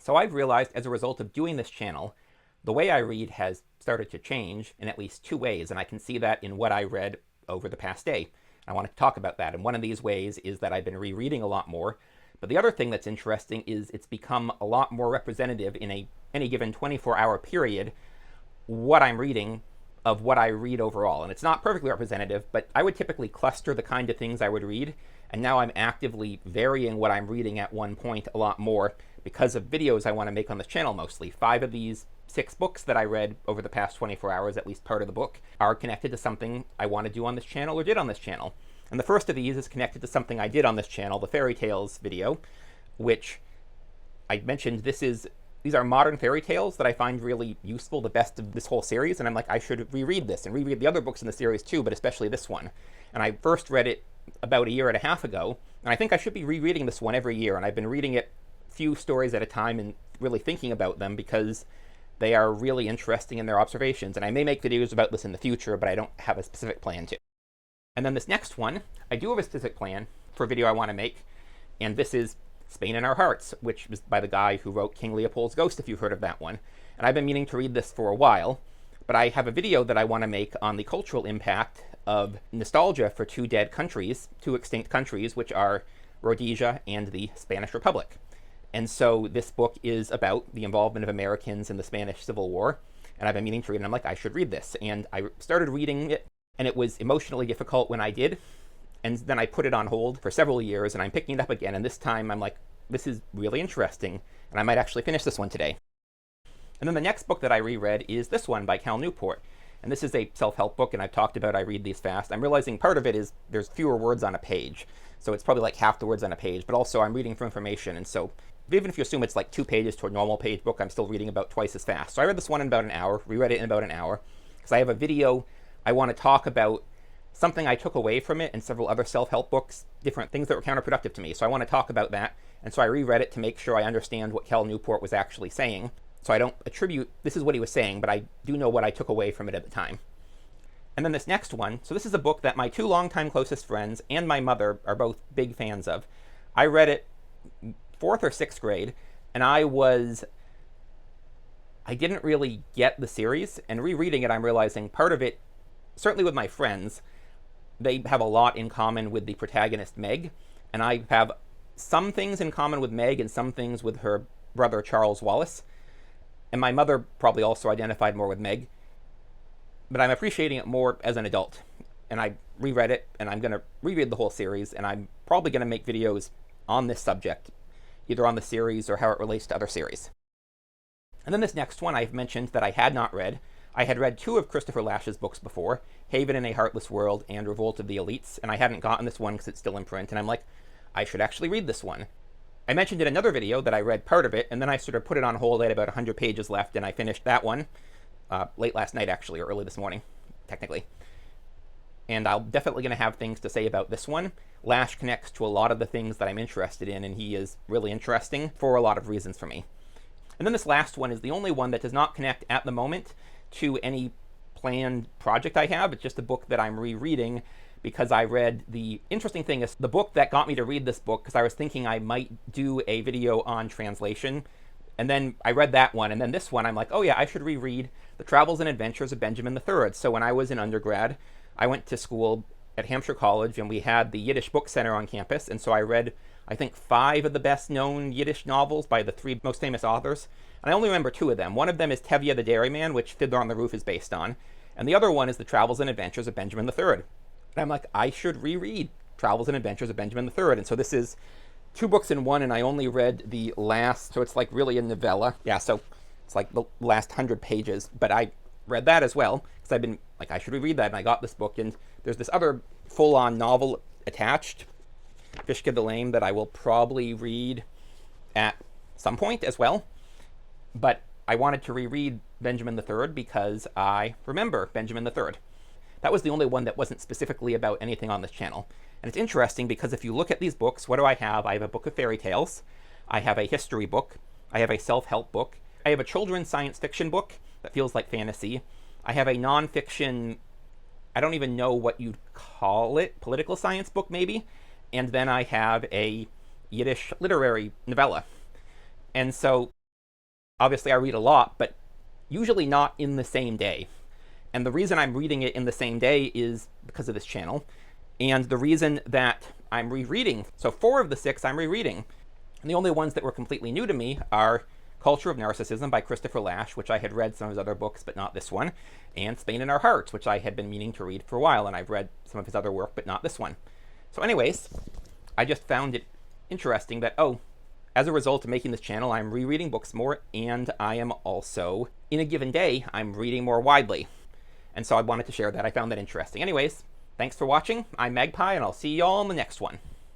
So I've realized as a result of doing this channel, the way I read has started to change in at least two ways, and I can see that in what I read over the past day. I want to talk about that, and one of these ways is that I've been rereading a lot more. But the other thing that's interesting is it's become a lot more representative in any given 24-hour period, what I'm reading of what I read overall. And it's not perfectly representative, but I would typically cluster the kind of things I would read, and now I'm actively varying what I'm reading at one point a lot more because of videos I want to make on this channel mostly. 5 of these 6 books that I read over the past 24 hours, at least part of the book, are connected to something I want to do on this channel or did on this channel. And the first of these is connected to something I did on this channel, the fairy tales video, which I mentioned these are modern fairy tales that I find really useful, the best of this whole series, and I'm like, I should reread this and reread the other books in the series too, but especially this one. And I first read it about a year and a half ago, and I think I should be rereading this one every year, and I've been reading it a few stories at a time and really thinking about them because they are really interesting in their observations, and I may make videos about this in the future, but I don't have a specific plan to. And then this next one, I do have a specific plan for a video I want to make, and this is Spain in Our Hearts, which was by the guy who wrote King Leopold's Ghost, if you've heard of that one. And I've been meaning to read this for a while, but I have a video that I want to make on the cultural impact of nostalgia for two dead countries, two extinct countries, which are Rhodesia and the Spanish Republic. And so this book is about the involvement of Americans in the Spanish Civil War, and I've been meaning to read it, and I'm like, I should read this. And I started reading it, and it was emotionally difficult when I did, and then I put it on hold for several years, and I'm picking it up again, and this time I'm like, this is really interesting, and I might actually finish this one today. And then the next book that I reread is this one by Cal Newport, and this is a self-help book, and I've talked about I read these fast. I'm realizing part of it is there's fewer words on a page, so it's probably like half the words on a page, but also I'm reading for information, and so even if you assume it's like 2 pages to a normal page book, I'm still reading about twice as fast. So I read this one in about an hour, reread it in about an hour, because I have a video I want to talk about something I took away from it and several other self-help books, different things that were counterproductive to me. So I want to talk about that. And so I reread it to make sure I understand what Cal Newport was actually saying. So I don't attribute, this is what he was saying, but I do know what I took away from it at the time. And then this next one, so this is a book that my 2 longtime closest friends and my mother are both big fans of. I read it 4th or 6th grade, and I didn't really get the series, and rereading it I'm realizing part of it, certainly with my friends, they have a lot in common with the protagonist Meg, and I have some things in common with Meg and some things with her brother Charles Wallace, and my mother probably also identified more with Meg, but I'm appreciating it more as an adult. And I reread it, and I'm going to reread the whole series, and I'm probably going to make videos on this subject, either on the series or how it relates to other series. And then this next one I've mentioned that I had not read. I had read 2 of Christopher Lasch's books before, Haven in a Heartless World and Revolt of the Elites, and I hadn't gotten this one because it's still in print, and I'm like, I should actually read this one. I mentioned in another video that I read part of it, and then I sort of put it on hold. I had about 100 pages left, and I finished that one late last night, actually, or early this morning, technically. And I'm definitely going to have things to say about this one. Lasch connects to a lot of the things that I'm interested in, and he is really interesting for a lot of reasons for me. And then this last one is the only one that does not connect at the moment to any planned project I have. It's just a book that I'm rereading because I read the interesting thing is the book that got me to read this book, because I was thinking I might do a video on translation, and then I read that one, and then this one I'm like, oh yeah, I should reread The Travels and Adventures of Benjamin III. So when I was in undergrad, I went to school at Hampshire College, and we had the Yiddish Book Center on campus, and so I read, I think, 5 of the best-known Yiddish novels by the 3 most famous authors, and I only remember 2 of them. One of them is Tevye the Dairyman, which Fiddler on the Roof is based on, and the other one is The Travels and Adventures of Benjamin III. And I'm like, I should reread Travels and Adventures of Benjamin III, and so this is 2 books in one, and I only read the last, so it's like really a novella. Yeah, so it's like the last 100 pages, but I read that as well, because I've been like, I should reread that, and I got this book, and there's this other full-on novel attached, Fishka the Lame, that I will probably read at some point as well, but I wanted to reread Benjamin III because I remember Benjamin III. That was the only one that wasn't specifically about anything on this channel. And it's interesting because if you look at these books, what do I have? I have a book of fairy tales, I have a history book, I have a self-help book, I have a children's science fiction book that feels like fantasy, I have a nonfiction, I don't even know what you'd call it, political science book maybe, and then I have a Yiddish literary novella. And so Obviously, I read a lot, but usually not in the same day. And the reason I'm reading it in the same day is because of this channel. And the reason that I'm rereading, so 4 of the 6 I'm rereading. And the only ones that were completely new to me are Culture of Narcissism by Christopher Lasch, which I had read some of his other books, but not this one, and Spain in Our Hearts, which I had been meaning to read for a while, and I've read some of his other work, but not this one. So anyways, I just found it interesting that, as a result of making this channel, I'm rereading books more, and I am also, in a given day, I'm reading more widely. And so I wanted to share that. I found that interesting. Anyways, thanks for watching. I'm Magpie, and I'll see you all in the next one.